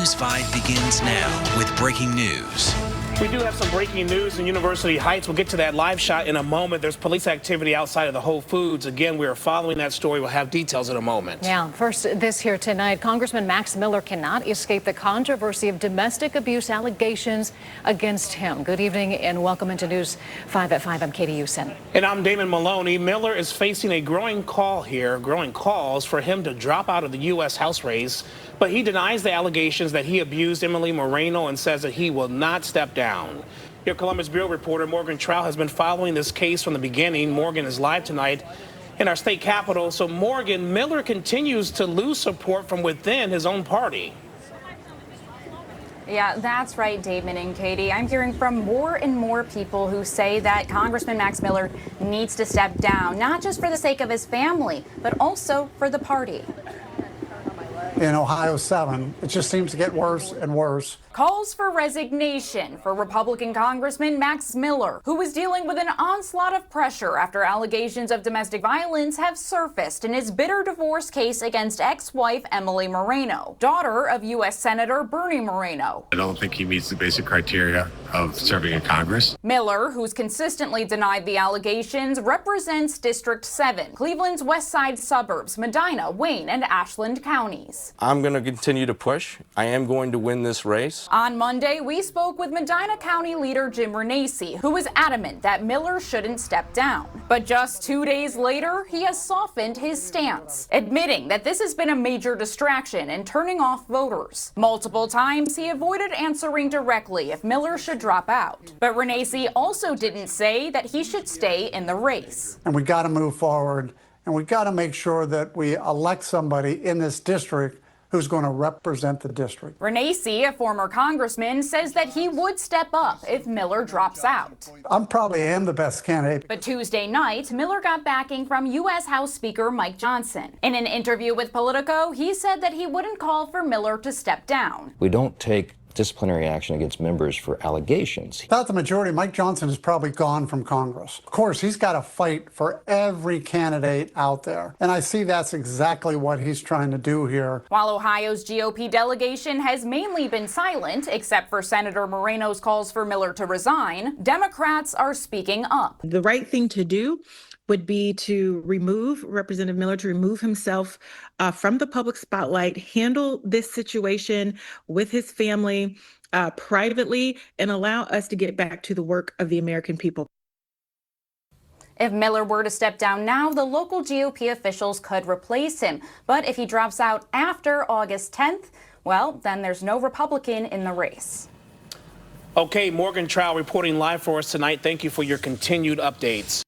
News 5 begins now with breaking news. We do have some breaking news in University Heights. We'll get to that live shot in a moment. There's police activity outside of the Whole Foods. Again, we are following that story. We'll have details in a moment. Yeah, first this here tonight. Congressman Max Miller cannot escape the controversy of domestic abuse allegations against him. Good evening and welcome into News 5 at 5. I'm Katie Houston. And I'm Damon Maloney. Miller is facing a growing calls for him to drop out of the U.S. House race. But he denies the allegations that he abused Emily Moreno and says that he will not step down. Your Columbus Bureau reporter Morgan Trout has been following this case from the beginning. Morgan is live tonight in our state capitol. So Morgan, Miller continues to lose support from within his own party. Yeah, that's right, Damon and Katie. I'm hearing from more and more people who say that Congressman Max Miller needs to step down, not just for the sake of his family, but also for the party. In Ohio 7, it just seems to get worse and worse. Calls for resignation for Republican Congressman Max Miller, who is dealing with an onslaught of pressure after allegations of domestic violence have surfaced in his bitter divorce case against ex-wife Emily Moreno, daughter of U.S. Senator Bernie Moreno. I don't think he meets the basic criteria of serving in Congress. Miller, who's consistently denied the allegations, represents District 7, Cleveland's west side suburbs, Medina, Wayne, and Ashland counties. I'm going to continue to push. I am going to win this race. On Monday, we spoke with Medina County leader Jim Renacci, who was adamant that Miller shouldn't step down. But just 2 days later, he has softened his stance, admitting that this has been a major distraction and turning off voters. Multiple times, he avoided answering directly if Miller should drop out. But Renacci also didn't say that he should stay in the race. And we got to move forward, and we got to make sure that we elect somebody in this district who's going to represent the district. Renacci, a former congressman, says that he would step up if Miller drops out. I probably am the best candidate. But Tuesday night, Miller got backing from U.S. House Speaker Mike Johnson. In an interview with Politico, he said that he wouldn't call for Miller to step down. We don't take disciplinary action against members for allegations. Without the majority, Mike Johnson is probably gone from Congress. Of course, he's got to fight for every candidate out there. And I see that's exactly what he's trying to do here. While Ohio's GOP delegation has mainly been silent, except for Senator Moreno's calls for Miller to resign, Democrats are speaking up. The right thing to do would be to remove Representative Miller, to remove himself from the public spotlight, handle this situation with his family privately, and allow us to get back to the work of the American people. If Miller were to step down now, the local GOP officials could replace him. But if he drops out after August 10th, well, then there's no Republican in the race. Okay, Morgan Trout reporting live for us tonight. Thank you for your continued updates.